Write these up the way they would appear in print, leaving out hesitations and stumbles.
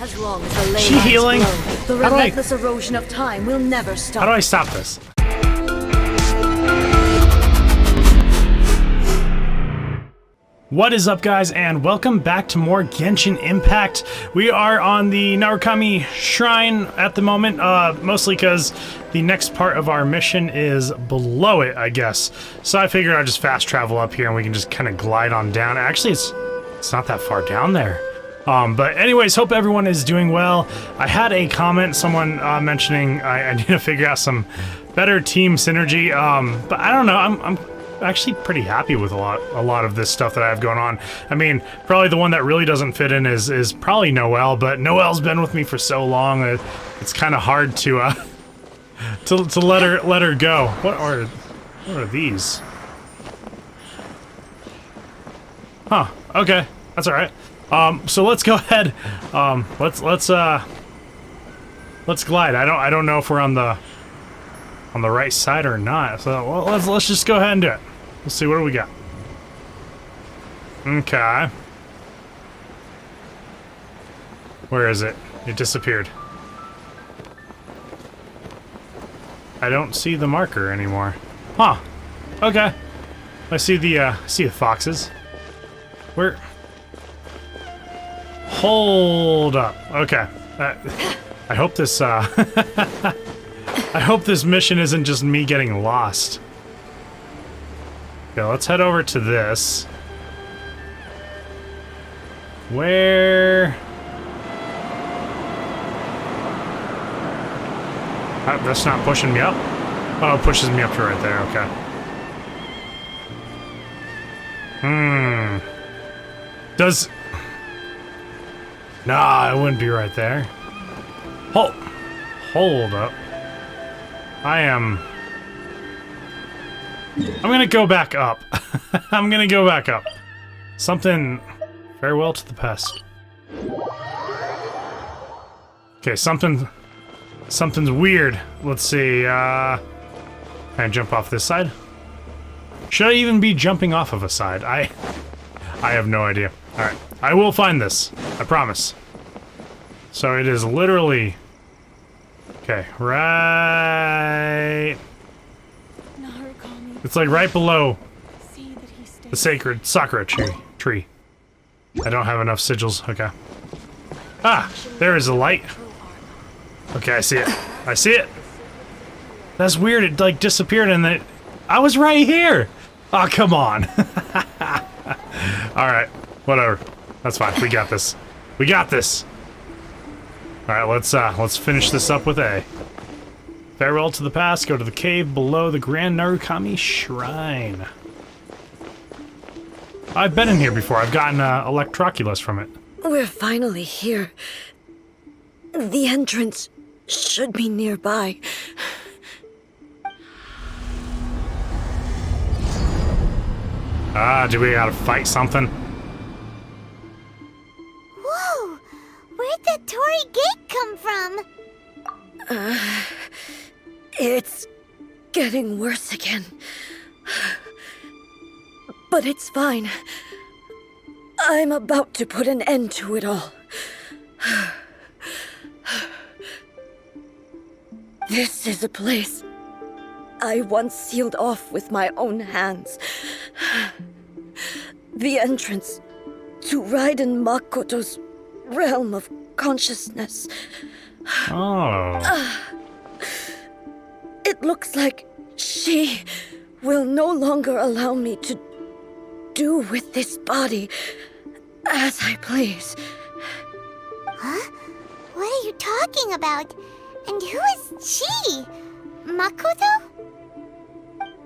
As long as the ley She lines healing? glow, the relentless erosion of time will never stop. How do I stop this? What is up, guys, and welcome back to more Genshin Impact. We are on the Narukami Shrine at the moment, mostly because the next part of our mission is below it, I guess. So I figured I'd just fast travel up here and we can just kind of glide on down. Actually, it's not that far down there. But anyways, hope everyone is doing well. I had a comment, someone mentioning I need to figure out some better team synergy, but I don't know, I'm actually pretty happy with a lot of this stuff that I have going on. I mean, probably the one that really doesn't fit in is probably Noelle, but Noelle's been with me for so long that it's kind of hard to let her go. What are these? Huh. Okay, that's all right. So let's go ahead. Let's glide. I don't know if we're on the right side or not. So well, let's just go ahead and do it. Let's see, what do we got? Okay. Where is it? It disappeared. I don't see the marker anymore. Huh. Okay. I see the foxes. Where? Hold up. Okay. I hope this I hope this mission isn't just me getting lost. Okay, let's head over to this. Where? Oh, that's not pushing me up. Oh, it pushes me up to right there. Okay. Does... Nah, it wouldn't be right there. Hold up. I'm gonna go back up. I'm gonna go back up. Something... Farewell to the past. Okay, something's weird. Let's see, Can I jump off this side? Should I even be jumping off of a side? I have no idea. Alright, I will find this. I promise. So it is literally... Okay, right... It's like right below the sacred Sakura tree. I don't have enough sigils. Okay. Ah! There is a light. Okay, I see it. I see it! That's weird, it like disappeared and then I was right here! Oh, come on! Alright, whatever. That's fine, we got this. We got this! Alright, let's finish this up with A. Farewell to the past, go to the cave below the Grand Narukami Shrine. I've been in here before, I've gotten Electroculus from it. We're finally here. The entrance should be nearby. Do we gotta fight something? Whoa! Where'd the Torii Gate come from? It's getting worse again. But it's fine. I'm about to put an end to it all. This is a place I once sealed off with my own hands. The entrance to Raiden Makoto's realm of consciousness. Oh. It looks like she will no longer allow me to do with this body as I please. Huh? What are you talking about? And who is she? Makoto?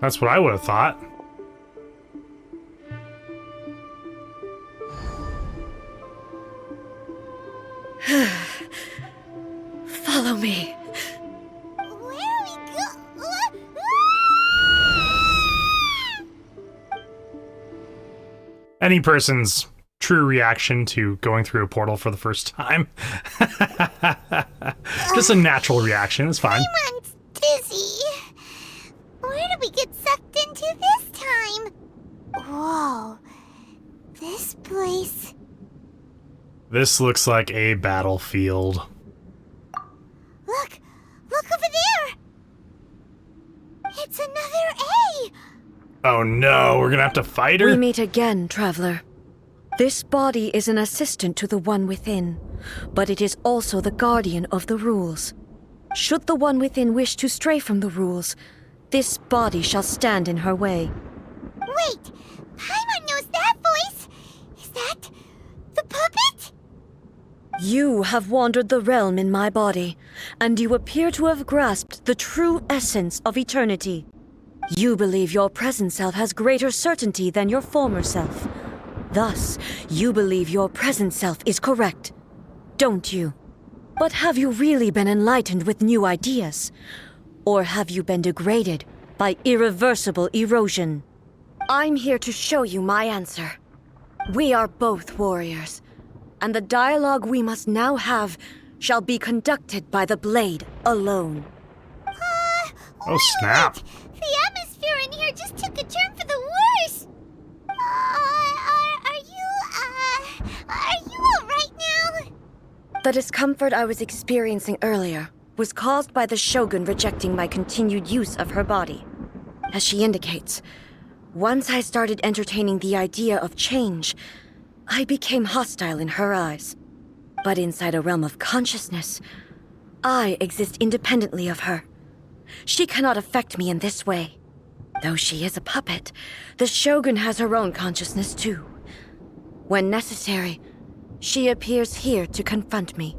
That's what I would have thought. Follow me. Where are we Any person's true reaction to going through a portal for the first time. Just a natural reaction, it's fine. Paimon's dizzy. Where did we get sucked into this time? Whoa. This place This looks like a battlefield. Look! Look over there! It's another A! Oh no, we're gonna have to fight her? We meet again, traveler. This body is an assistant to the One Within, but it is also the guardian of the rules. Should the One Within wish to stray from the rules, this body shall stand in her way. Wait! Paimon knows that voice! Is that the puppet? You have wandered the realm in my body, and you appear to have grasped the true essence of eternity. You believe your present self has greater certainty than your former self. Thus, you believe your present self is correct, don't you? But have you really been enlightened with new ideas? Or have you been degraded by irreversible erosion? I'm here to show you my answer. We are both warriors, and the dialogue we must now have shall be conducted by the blade alone. Oh, snap. The atmosphere in here just took a turn for the worse! Are you alright now? The discomfort I was experiencing earlier was caused by the Shogun rejecting my continued use of her body. As she indicates, once I started entertaining the idea of change, I became hostile in her eyes. But inside a realm of consciousness, I exist independently of her. She cannot affect me in this way. Though she is a puppet, the Shogun has her own consciousness too. When necessary, she appears here to confront me.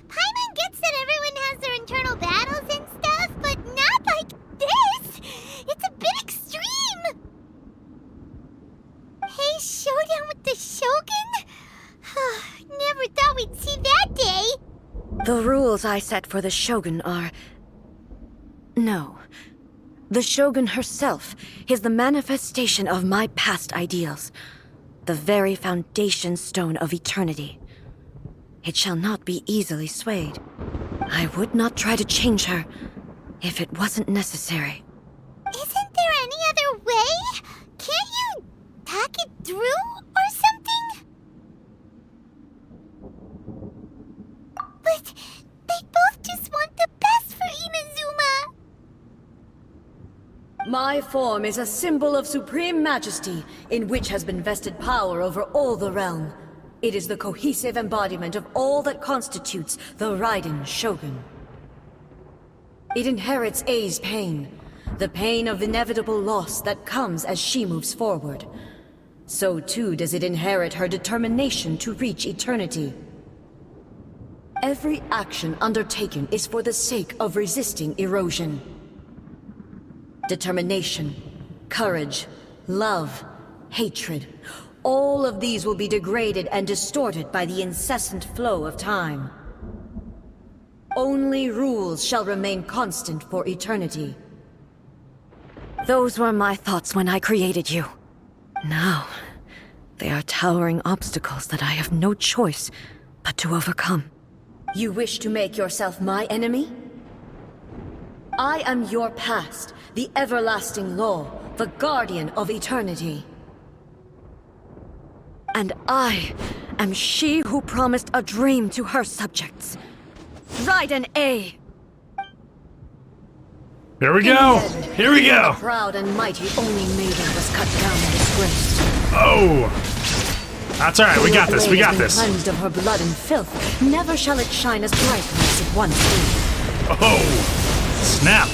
Paimon gets that everyone has their internal battles and stuff, but not like this! It's a bit extreme! Hey, showdown with the Shogun? Never thought we'd see that day! The rules I set for the Shogun are... No. The Shogun herself is the manifestation of my past ideals. The very foundation stone of eternity. It shall not be easily swayed. I would not try to change her if it wasn't necessary. Isn't there any other way? Can't you talk it through or something? But they both just want the best for Inazuma. My form is a symbol of supreme majesty, in which has been vested power over all the realm. It is the cohesive embodiment of all that constitutes the Raiden Shogun. It inherits A's pain, the pain of inevitable loss that comes as she moves forward. So too does it inherit her determination to reach eternity. Every action undertaken is for the sake of resisting erosion. Determination, courage, love, hatred, all of these will be degraded and distorted by the incessant flow of time. Only rules shall remain constant for eternity. Those were my thoughts when I created you. Now, they are towering obstacles that I have no choice but to overcome. You wish to make yourself my enemy? I am your past, the everlasting law, the guardian of eternity. And I am she who promised a dream to her subjects. Raiden A. Here we go! Here we go! The proud and mighty only maiden was cut down and disgraced. Oh! That's alright, we got this, we got this. Cleansed of her blood and filth, never shall it shine as bright as it once did. Oh! Snap!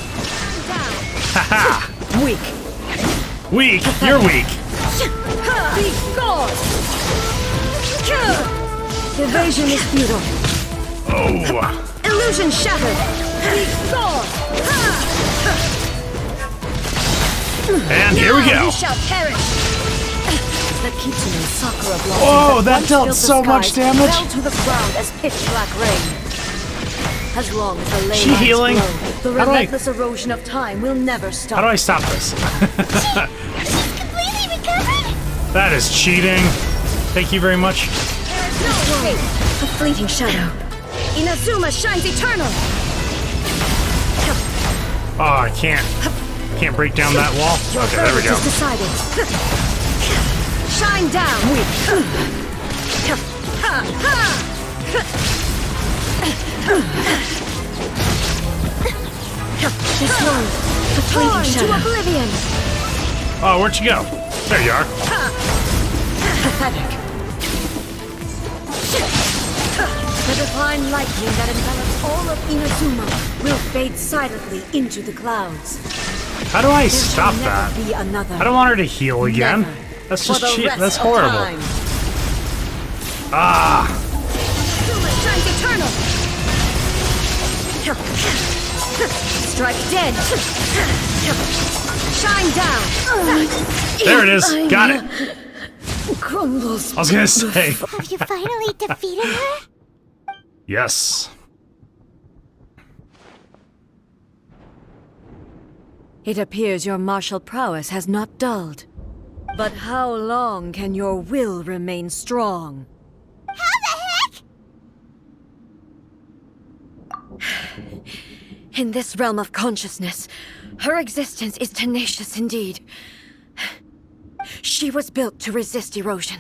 Haha! Weak. Weak? You're weak. Be gone! Evasion is futile. Oh! Illusion shattered. Be gone! And here we go. You shall perish. The Kitsune Sakura blossom Whoa, that once dealt filled the so much skies damage. fell to the ground as pitch black rain. As long as the ley She lines healing? glow, the How do I- relentless erosion of time will never stop. How do I stop this? She's completely recovered? That is cheating. Thank you very much. There is no escape. A fleeting shadow. Inazuma shines eternal. Oh, I can't break down that wall. Your Okay, there we verdict go. is decided. Shine down! This world, the fleeting shadow. To oblivion! Oh, where'd you go? There you are. Pathetic. The divine lightning that envelops all of Inazuma will fade silently into the clouds. How do I There stop shall that? never be another. I don't want her to heal again. Never. That's For just the cheap. rest That's of horrible. time. Ah! Suma shines eternal. Strike dead. Shine down. There it is. Got it. Crumbles. I was gonna say. Have you finally defeated her? Yes. It appears your martial prowess has not dulled. But how long can your will remain strong? How the heck? In this realm of consciousness, her existence is tenacious indeed. She was built to resist erosion.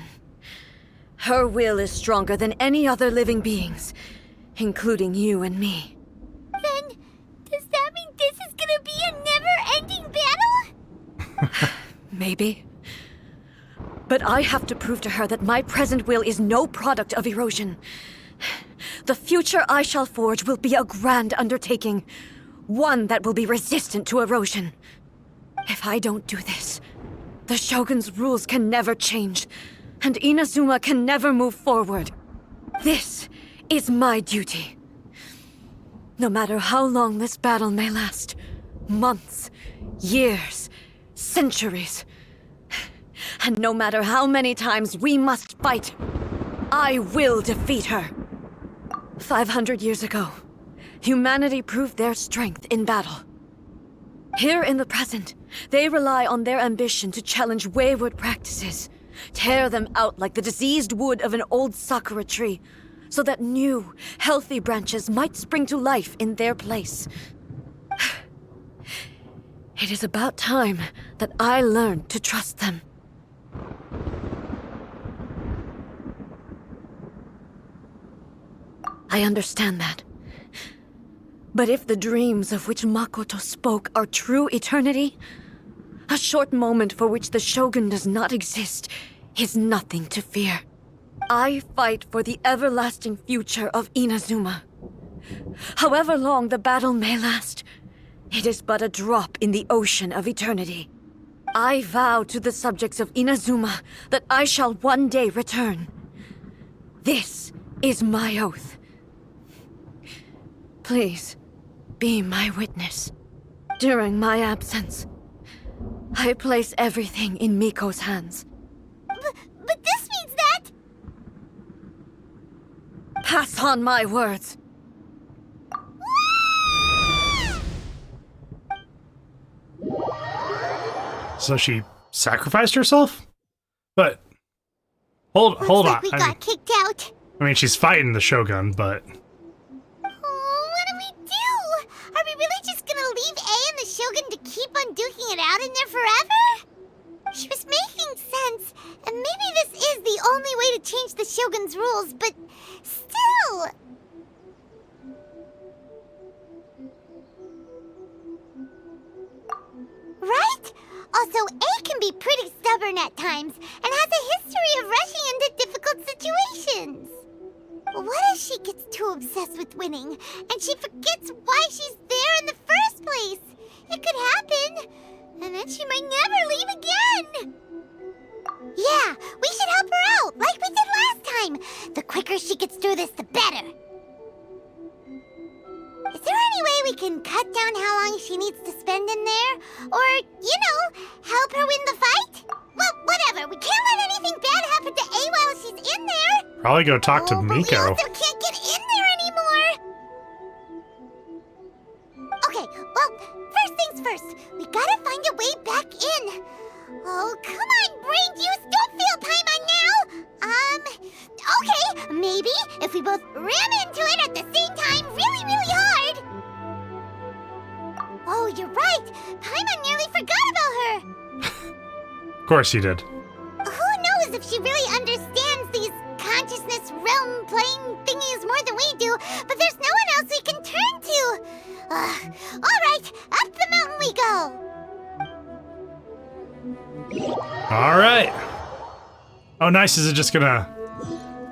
Her will is stronger than any other living being's, including you and me. Then, does that mean this is gonna be a never-ending battle? Maybe. But I have to prove to her that my present will is no product of erosion. The future I shall forge will be a grand undertaking, one that will be resistant to erosion. If I don't do this, the Shogun's rules can never change, and Inazuma can never move forward. This is my duty. No matter how long this battle may last, months, years, centuries, and no matter how many times we must fight, I will defeat her. 500 years ago, humanity proved their strength in battle. Here in the present, they rely on their ambition to challenge wayward practices, tear them out like the diseased wood of an old sakura tree, so that new, healthy branches might spring to life in their place. It is about time that I learned to trust them. I understand that. But if the dreams of which Makoto spoke are true eternity, a short moment for which the Shogun does not exist is nothing to fear. I fight for the everlasting future of Inazuma. However long the battle may last, it is but a drop in the ocean of eternity. I vow to the subjects of Inazuma that I shall one day return. This is my oath. Please, be my witness. During my absence, I place everything in Miko's hands. But this means that... Pass on my words. So she sacrificed herself? But hold Looks on. like we got kicked out. I mean, she's fighting the Shogun, but Oh, what do we do? Are we really just gonna leave A and the Shogun to keep on duking it out in there forever? She was making sense, and maybe this is the only way to change the Shogun's rules, but still... Right? Also, A can be pretty stubborn at times, and has a history of rushing into difficult situations. What if she gets too obsessed with winning, and she forgets why she's there in the first place? It could happen, and then she might never leave again. Yeah, we should help her out, like we did last time. The quicker she gets through this, the better. Is there any way we can cut down how long she needs to spend in there? Or, help her win the fight? Well, whatever. We can't let anything bad happen to A while she's in there. probably go talk to But we Miko. also can't get in there anymore. Okay, well, first things first. We gotta find a way back in. Oh, come on, brain juice. Don't feel Paimon now. Okay, maybe if we both ran into it at the same time really, really hard. Oh, you're right. Paimon nearly forgot about her. Of course he did. Who knows realm playing thingies more than we do, but there's no one else we can turn to. Alright, up the mountain we go. Alright. Oh, nice. Is it just gonna...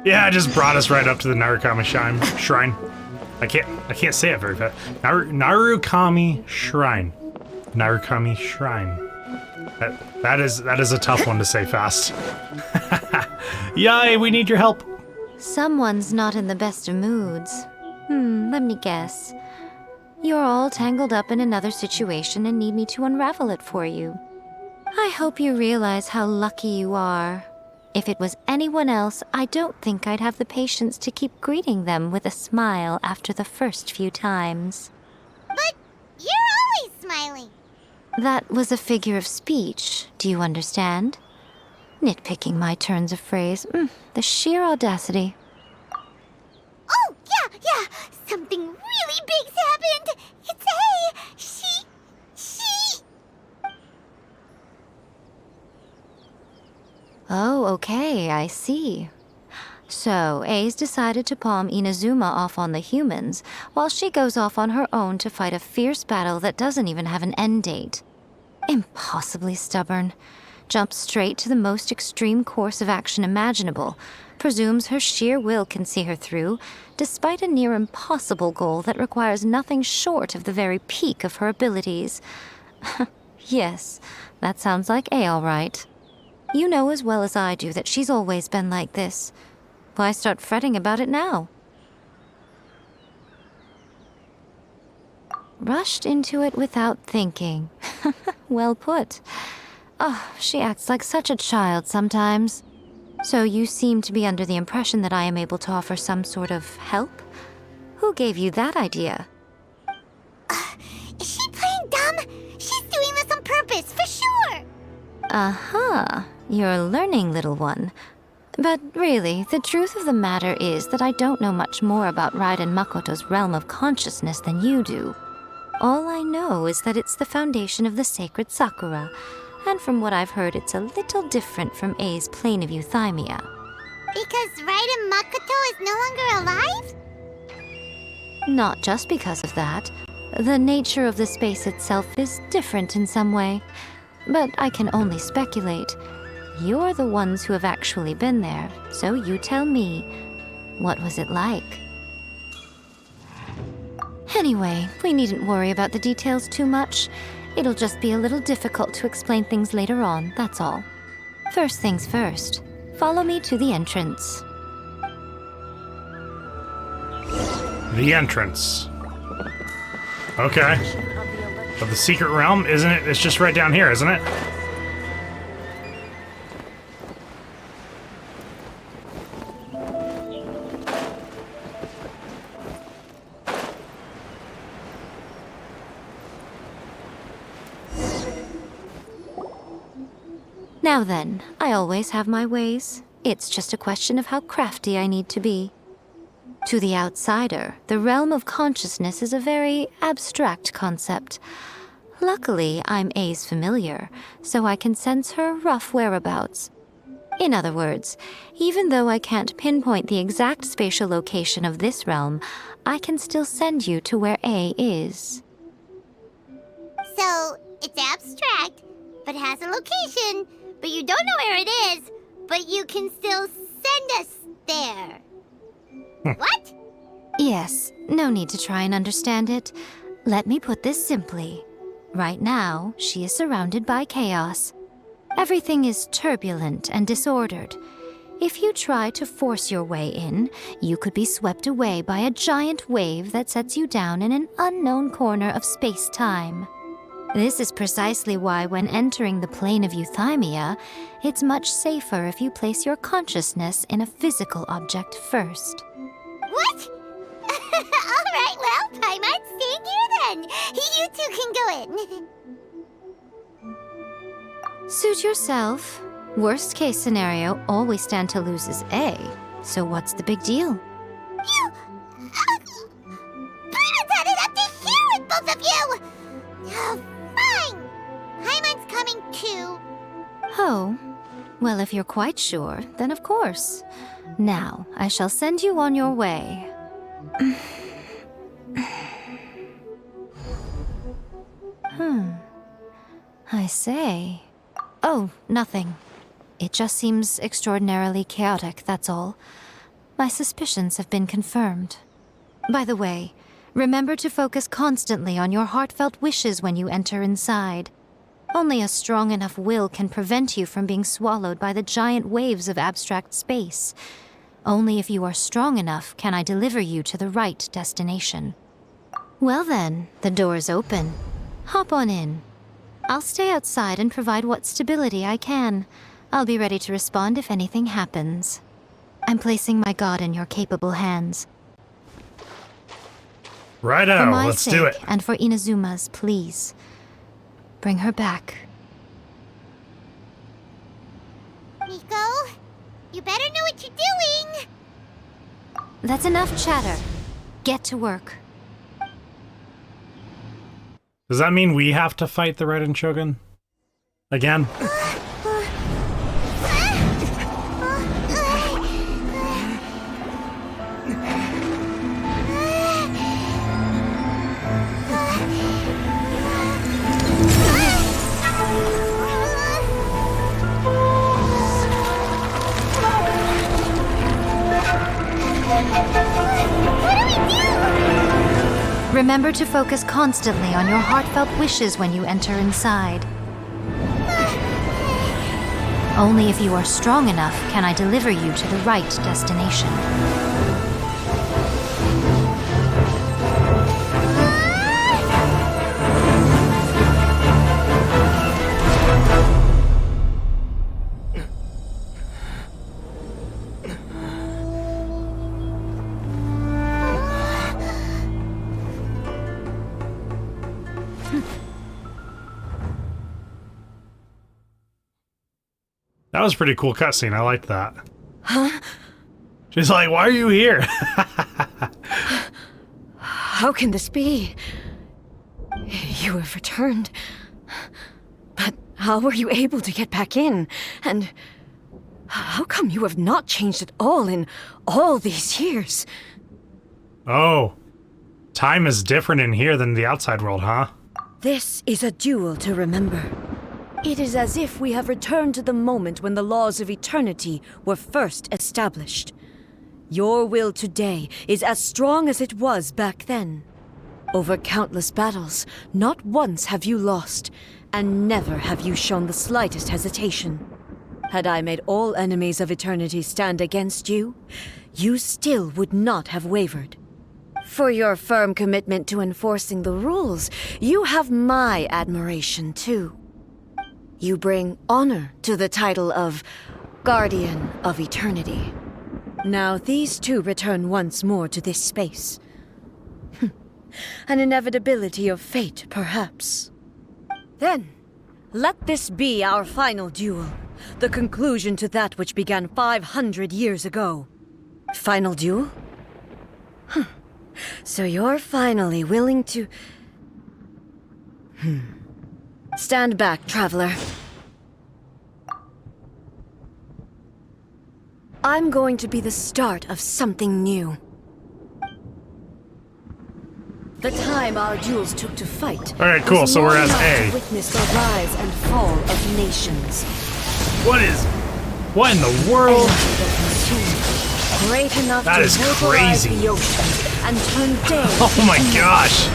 Yeah, it just brought us right up to the Narukami Shrine. I can't say it very fast. Narukami Shrine. Narukami Shrine. That is a tough one to say fast. Yay, we need your help. Someone's not in the best of moods. Let me guess. You're all tangled up in another situation and need me to unravel it for you. I hope you realize how lucky you are. If it was anyone else, I don't think I'd have the patience to keep greeting them with a smile after the first few times. But you're always smiling. That was a figure of speech, do you understand? Nitpicking my turns of phrase. The sheer audacity. Oh, yeah. Something really big's happened. It's she. Oh, okay, I see. So, A's decided to palm Inazuma off on the humans, while she goes off on her own to fight a fierce battle that doesn't even have an end date. Impossibly stubborn. Jumps straight to the most extreme course of action imaginable, presumes her sheer will can see her through, despite a near impossible goal that requires nothing short of the very peak of her abilities. Yes, that sounds like A all right. You know as well as I do that she's always been like this. Why start fretting about it now? Rushed into it without thinking. Well put. Oh, she acts like such a child sometimes. So you seem to be under the impression that I am able to offer some sort of help? Who gave you that idea? Is she playing dumb? She's doing this on purpose, for sure. Uh-huh. You're learning, little one. But really, the truth of the matter is that I don't know much more about Raiden Makoto's realm of consciousness than you do. All I know is that it's the foundation of the sacred Sakura, and from what I've heard, it's a little different from A's plane of euthymia. Because Raiden Makoto is no longer alive? Not just because of that. The nature of the space itself is different in some way. But I can only speculate. You're the ones who have actually been there, so you tell me. What was it like? Anyway, we needn't worry about the details too much. It'll just be a little difficult to explain things later on, that's all. First things first. Follow me to the entrance. The entrance. Okay. But the secret realm, isn't it? It's just right down here, isn't it? Now then, I always have my ways. It's just a question of how crafty I need to be. To the outsider, the realm of consciousness is a very abstract concept. Luckily, I'm A's familiar, so I can sense her rough whereabouts. In other words, even though I can't pinpoint the exact spatial location of this realm, I can still send you to where A is. So, it's abstract, but has a location, but you don't know where it is, but you can still send us there. What? Yes, no need to try and understand it. Let me put this simply. Right now, she is surrounded by chaos. Everything is turbulent and disordered. If you try to force your way in, you could be swept away by a giant wave that sets you down in an unknown corner of space-time. This is precisely why when entering the plane of euthymia, it's much safer if you place your consciousness in a physical object first. What? Alright, well, Paimon's staying here then. You two can go in. Suit yourself. Worst case scenario, always stand to lose is A. So what's the big deal? You... Paimon's had it up to here with both of you! Oh, fine! Paimon's coming too. Oh, well, if you're quite sure, then of course. Now, I shall send you on your way. I say. Oh, nothing. It just seems extraordinarily chaotic, that's all. My suspicions have been confirmed. By the way, remember to focus constantly on your heartfelt wishes when you enter inside. Only a strong enough will can prevent you from being swallowed by the giant waves of abstract space. Only if you are strong enough can I deliver you to the right destination. Well then, the door's open. Hop on in. I'll stay outside and provide what stability I can. I'll be ready to respond if anything happens. I'm placing my god in your capable hands. Righto, For my let's sake, do it. and for Inazuma's, please. Bring her back. Nico, you better know what you're doing! That's enough chatter. Get to work. Does that mean we have to fight the Raiden Shogun? Again? Remember to focus constantly on your heartfelt wishes when you enter inside. Only if you are strong enough can I deliver you to the right destination. That was a pretty cool cutscene. I liked that. Huh? She's like, why are you here? How can this be? You have returned. But how were you able to get back in? And how come you have not changed at all in all these years? Oh. Time is different in here than the outside world, huh? This is a duel to remember. It is as if we have returned to the moment when the laws of eternity were first established. Your will today is as strong as it was back then. Over countless battles, not once have you lost, and never have you shown the slightest hesitation. Had I made all enemies of eternity stand against you, you still would not have wavered. For your firm commitment to enforcing the rules, you have my admiration too. You bring honor to the title of Guardian of Eternity. Now these two return once more to this space. An inevitability of fate, perhaps. Then, let this be our final duel, the conclusion to that which began 500 years ago. Final duel? So you're finally willing to... Stand back, traveler. I'm going to be the start of something new. The time our duels took to fight. Alright, cool, was so we're long as enough A. to witness the rise and fall of nations. What in the world? Energy that consumed, great enough That to is vaporize crazy. the ocean and turn day Oh my into gosh.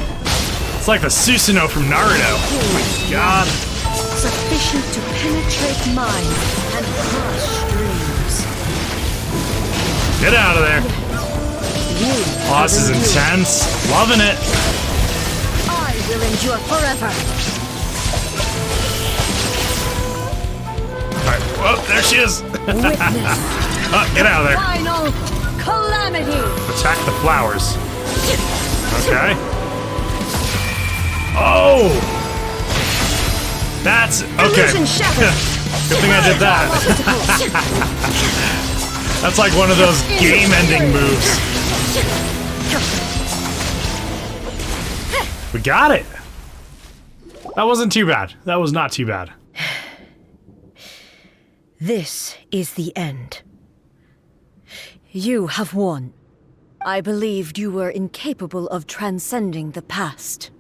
It's like the Susanoo from Naruto. Oh my god. sufficient to penetrate minds and crush dreams. Get out of there. You Boss is have endured. intense. Loving it. I will endure forever. Alright, well, there she is. Witness Oh, get out of there. final calamity. Attack the flowers. Okay. Oh! That's okay. Illusion shattered. Good thing I did that. That's like one of those game-ending moves. We got it. That wasn't too bad. That was not too bad. This is the end. You have won. I believed you were incapable of transcending the past.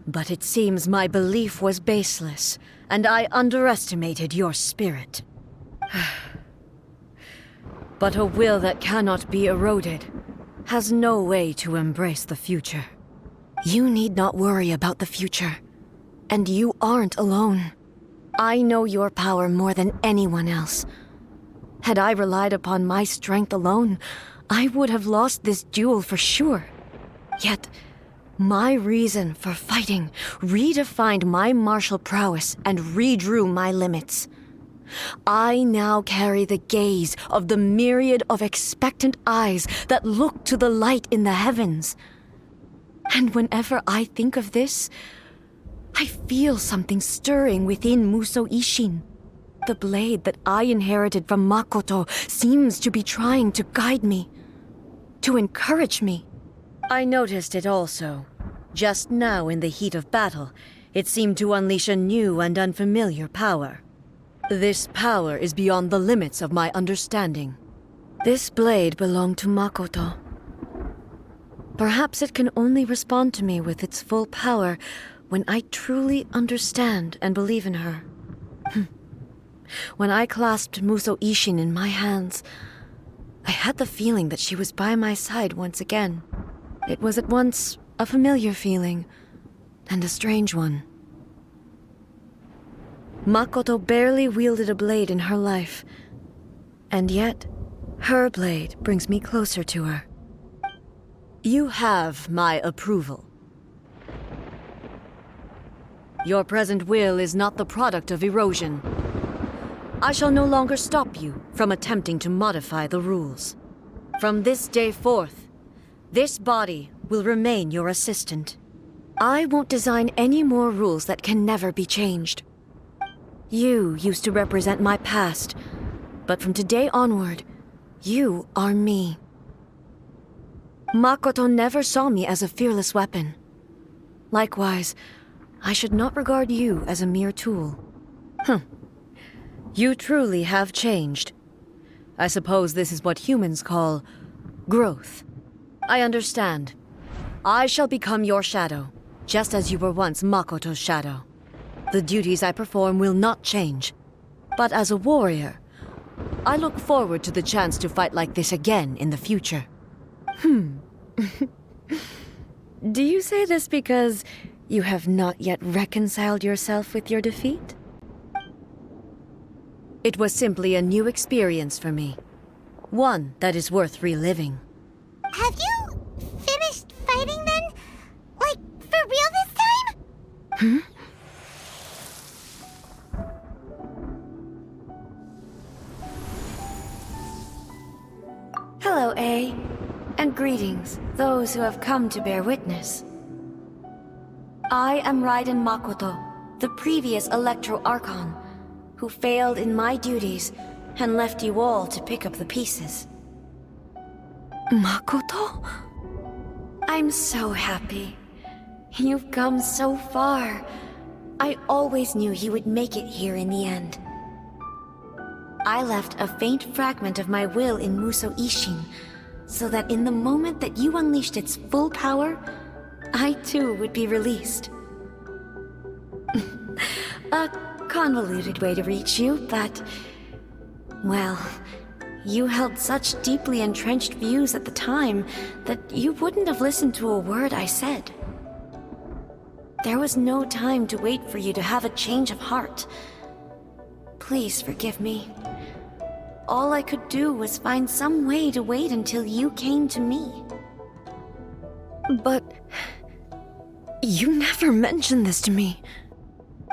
But it seems my belief was baseless, and I underestimated your spirit. But a will that cannot be eroded has no way to embrace the future. You need not worry about the future, and you aren't alone. I know your power more than anyone else. Had I relied upon my strength alone, I would have lost this duel for sure. Yet, my reason for fighting redefined my martial prowess and redrew my limits. I now carry the gaze of the myriad of expectant eyes that look to the light in the heavens. And whenever I think of this, I feel something stirring within Muso Ishin. The blade that I inherited from Makoto seems to be trying to guide me, to encourage me. I noticed it also. Just now in the heat of battle, it seemed to unleash a new and unfamiliar power. This power is beyond the limits of my understanding. This blade belonged to Makoto. Perhaps it can only respond to me with its full power when I truly understand and believe in her. When I clasped Muso Ishin in my hands, I had the feeling that she was by my side once again. It was at once a familiar feeling and a strange one. Makoto barely wielded a blade in her life, and yet her blade brings me closer to her. You have my approval. Your present will is not the product of erosion. I shall no longer stop you from attempting to modify the rules. From this day forth, this body will remain your assistant. I won't design any more rules that can never be changed. You used to represent my past, but from today onward, you are me. Makoto never saw me as a fearless weapon. Likewise, I should not regard you as a mere tool. You truly have changed. I suppose this is what humans call growth. I understand. I shall become your shadow, just as you were once Makoto's shadow. The duties I perform will not change. But as a warrior, I look forward to the chance to fight like this again in the future. Do you say this because you have not yet reconciled yourself with your defeat? It was simply a new experience for me. One that is worth reliving. Have you finished fighting then? Like, for real this time? Hello, A. And greetings, those who have come to bear witness. I am Raiden Makoto, the previous Electro Archon, who failed in my duties and left you all to pick up the pieces. Makoto? I'm so happy. You've come so far. I always knew you would make it here in the end. I left a faint fragment of my will in Muso Ishin, so that in the moment that you unleashed its full power, I too would be released. A convoluted way to reach you, but... well, you held such deeply entrenched views at the time that you wouldn't have listened to a word I said. There was no time to wait for you to have a change of heart. Please forgive me. All I could do was find some way to wait until you came to me. But... you never mentioned this to me.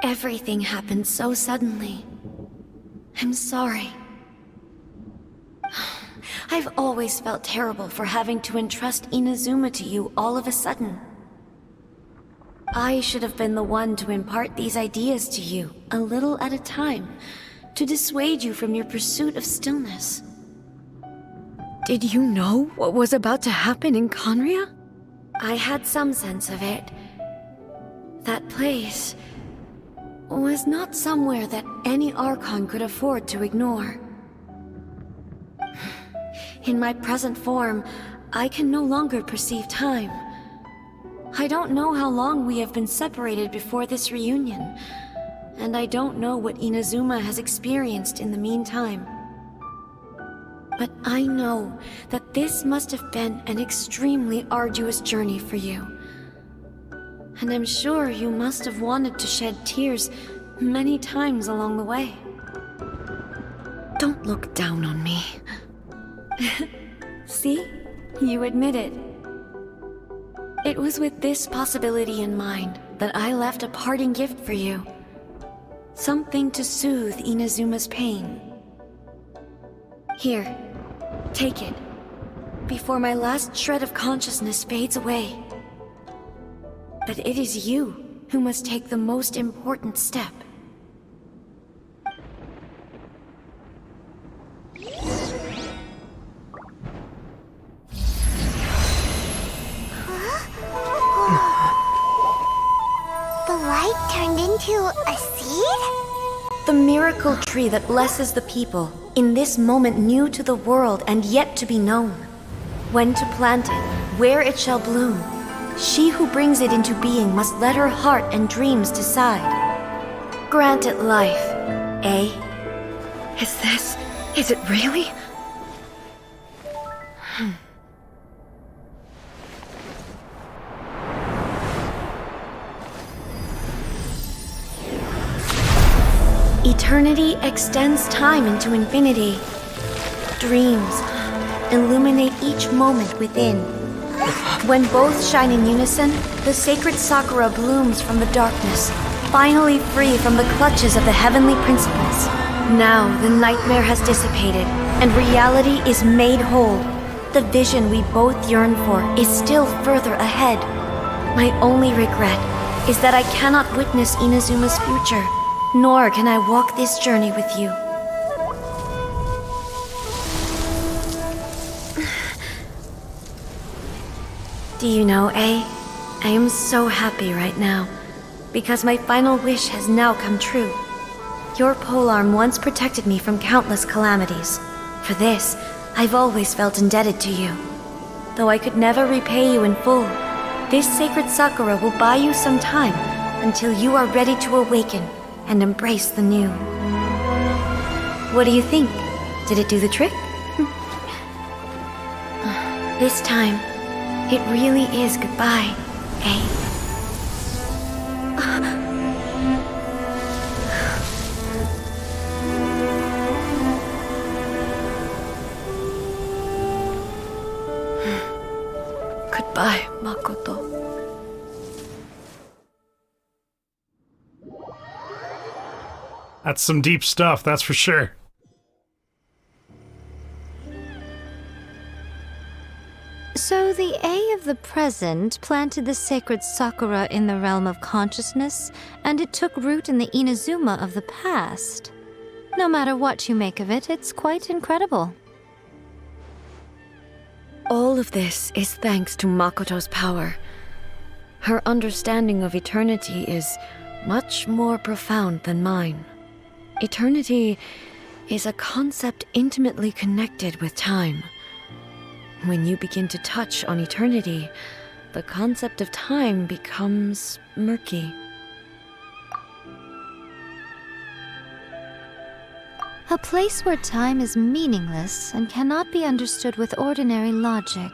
Everything happened so suddenly. I'm sorry. I've always felt terrible for having to entrust Inazuma to you all of a sudden. I should have been the one to impart these ideas to you, a little at a time, to dissuade you from your pursuit of stillness. Did you know what was about to happen in Conria? I had some sense of it. That place was not somewhere that any Archon could afford to ignore. In my present form, I can no longer perceive time. I don't know how long we have been separated before this reunion, and I don't know what Inazuma has experienced in the meantime. But I know that this must have been an extremely arduous journey for you. And I'm sure you must have wanted to shed tears many times along the way. Don't look down on me. See? You admit it. It was with this possibility in mind that I left a parting gift for you. Something to soothe Inazuma's pain. Here, take it, before my last shred of consciousness fades away. But it is you who must take the most important step. The light turned into a seed? The miracle tree that blesses the people, in this moment new to the world and yet to be known. When to plant it, where it shall bloom. She who brings it into being must let her heart and dreams decide. Grant it life, eh? Is it really? Eternity extends time into infinity. Dreams illuminate each moment within. When both shine in unison, the sacred Sakura blooms from the darkness, finally free from the clutches of the heavenly principles. Now the nightmare has dissipated, and reality is made whole. The vision we both yearn for is still further ahead. My only regret is that I cannot witness Inazuma's future, nor can I walk this journey with you. Do you know, I am so happy right now, because my final wish has now come true. Your polearm once protected me from countless calamities. For this, I've always felt indebted to you. Though I could never repay you in full, this sacred Sakura will buy you some time until you are ready to awaken and embrace the new. What do you think? Did it do the trick? This time, it really is goodbye, eh? Goodbye, Makoto. That's some deep stuff, that's for sure. So the A of the present planted the sacred Sakura in the realm of consciousness, and it took root in the Inazuma of the past. No matter what you make of it, it's quite incredible. All of this is thanks to Makoto's power. Her understanding of eternity is much more profound than mine. Eternity is a concept intimately connected with time. When you begin to touch on eternity, the concept of time becomes murky. A place where time is meaningless and cannot be understood with ordinary logic.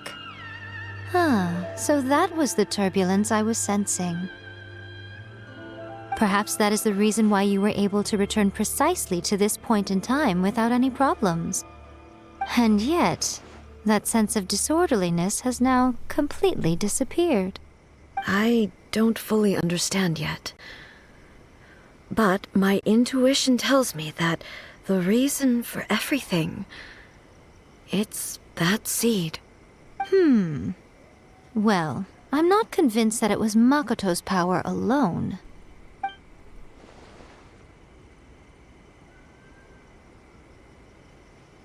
So that was the turbulence I was sensing. Perhaps that is the reason why you were able to return precisely to this point in time without any problems. And yet, that sense of disorderliness has now completely disappeared. I don't fully understand yet. But my intuition tells me that the reason for everything, it's that seed. Well, I'm not convinced that it was Makoto's power alone.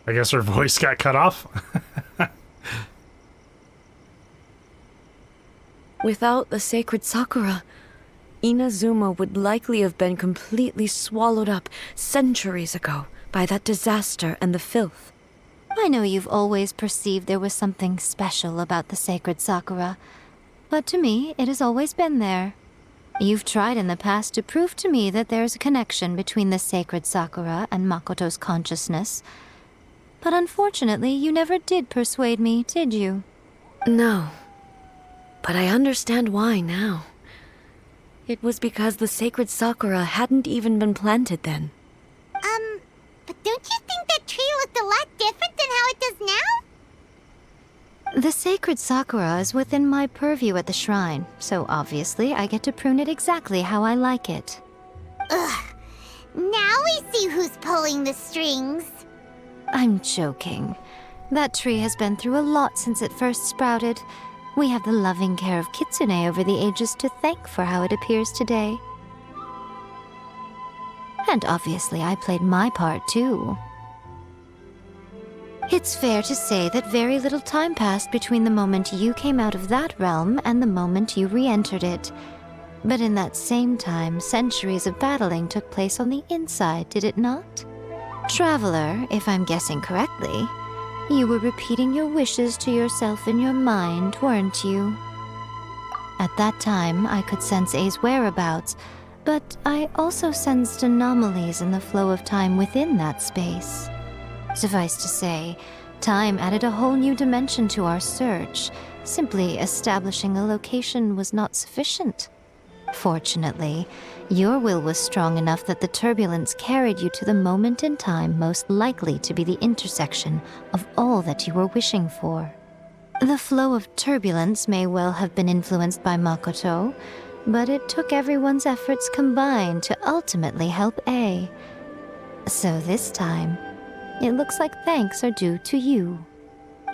I guess her voice got cut off. Without the sacred Sakura, Inazuma would likely have been completely swallowed up centuries ago by that disaster and the filth. I know you've always perceived there was something special about the sacred Sakura, but to me, it has always been there. You've tried in the past to prove to me that there's a connection between the sacred Sakura and Makoto's consciousness, but unfortunately, you never did persuade me, did you? No. But I understand why now. It was because the sacred Sakura hadn't even been planted then. But don't you think that tree looked a lot different than how it does now? The sacred Sakura is within my purview at the shrine, so obviously I get to prune it exactly how I like it. Ugh. Now we see who's pulling the strings. I'm joking. That tree has been through a lot since it first sprouted. We have the loving care of Kitsune over the ages to thank for how it appears today. And obviously I played my part too. It's fair to say that very little time passed between the moment you came out of that realm and the moment you re-entered it. But in that same time, centuries of battling took place on the inside, did it not? Traveler, if I'm guessing correctly, you were repeating your wishes to yourself in your mind, weren't you? At that time, I could sense A's whereabouts, but I also sensed anomalies in the flow of time within that space. Suffice to say, time added a whole new dimension to our search. Simply establishing a location was not sufficient. Fortunately, your will was strong enough that the turbulence carried you to the moment in time most likely to be the intersection of all that you were wishing for. The flow of turbulence may well have been influenced by Makoto, but it took everyone's efforts combined to ultimately help A. So this time, it looks like thanks are due to you.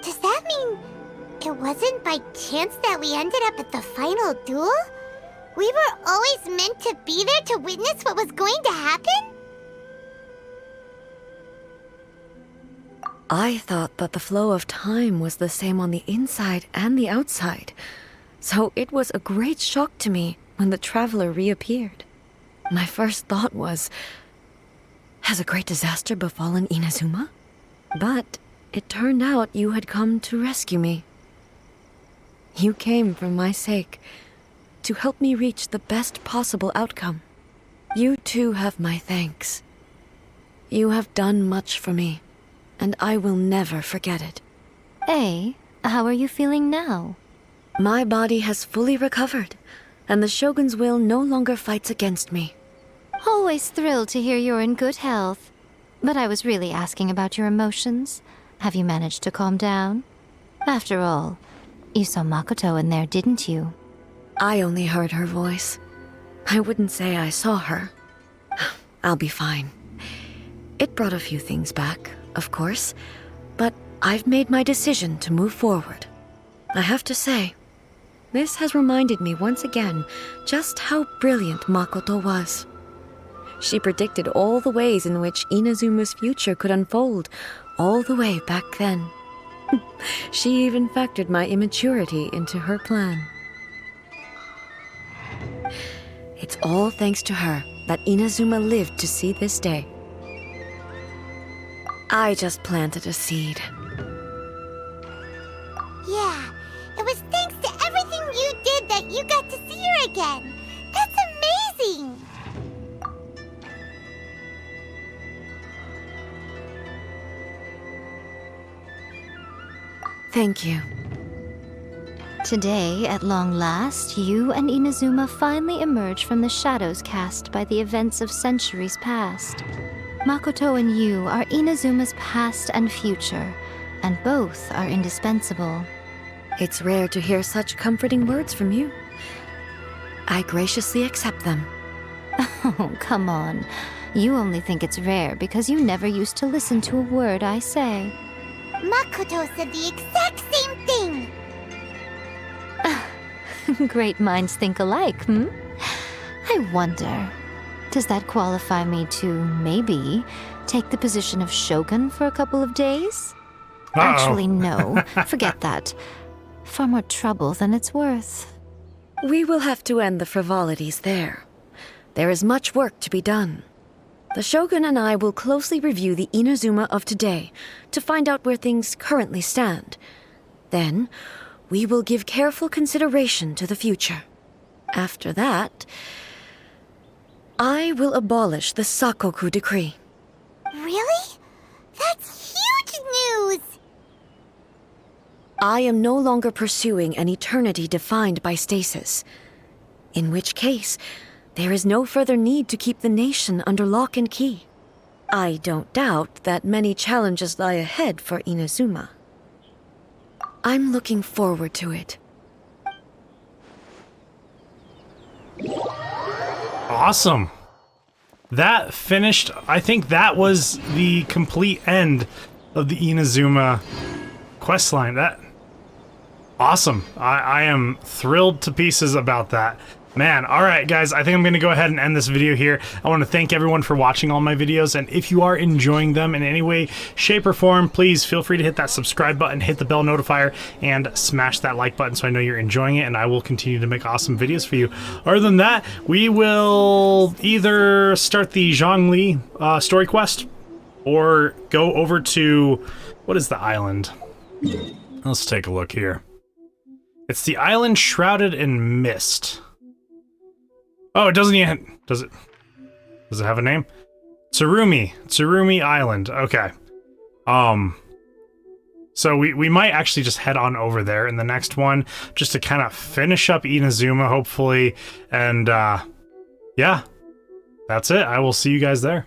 Does that mean it wasn't by chance that we ended up at the final duel? We were always meant to be there to witness what was going to happen? I thought that the flow of time was the same on the inside and the outside, so it was a great shock to me when the traveler reappeared. My first thought was, has a great disaster befallen Inazuma? But it turned out you had come to rescue me. You came for my sake, to help me reach the best possible outcome. You too have my thanks. You have done much for me, and I will never forget it. A, how are you feeling now? My body has fully recovered, and the Shogun's will no longer fights against me. Always thrilled to hear you're in good health. But I was really asking about your emotions. Have you managed to calm down? After all, you saw Makoto in there, didn't you? I only heard her voice. I wouldn't say I saw her. I'll be fine. It brought a few things back, of course, but I've made my decision to move forward. I have to say, this has reminded me once again just how brilliant Makoto was. She predicted all the ways in which Inazuma's future could unfold, all the way back then. She even factored my immaturity into her plan. It's all thanks to her that Inazuma lived to see this day. I just planted a seed. Yeah, it was thanks to everything you did that you got to see her again. That's amazing! Thank you. Today, at long last, you and Inazuma finally emerge from the shadows cast by the events of centuries past. Makoto and you are Inazuma's past and future, and both are indispensable. It's rare to hear such comforting words from you. I graciously accept them. Oh, come on. You only think it's rare because you never used to listen to a word I say. Makoto said the exact same thing! Great minds think alike, hmm? I wonder, does that qualify me to, maybe, take the position of Shogun for a couple of days? Uh-oh. Actually, no. Forget that. Far more trouble than it's worth. We will have to end the frivolities there. There is much work to be done. The Shogun and I will closely review the Inazuma of today to find out where things currently stand. Then, we will give careful consideration to the future. After that, I will abolish the Sakoku decree. Really? That's huge news! I am no longer pursuing an eternity defined by stasis. In which case, there is no further need to keep the nation under lock and key. I don't doubt that many challenges lie ahead for Inazuma. I'm looking forward to it. Awesome. That finished. I think that was the complete end of the Inazuma questline. That awesome. I am thrilled to pieces about that. Man, alright guys, I think I'm going to go ahead and end this video here. I want to thank everyone for watching all my videos, and if you are enjoying them in any way, shape, or form, please feel free to hit that subscribe button, hit the bell notifier, and smash that like button so I know you're enjoying it, and I will continue to make awesome videos for you. Other than that, we will either start the Zhongli story quest, or go over to... what is the island? Let's take a look here. It's the island shrouded in mist. Oh, it doesn't even... Does it have a name? Tsurumi Island. Okay. So we might actually just head on over there in the next one, just to kind of finish up Inazuma, hopefully. And, yeah. That's it. I will see you guys there.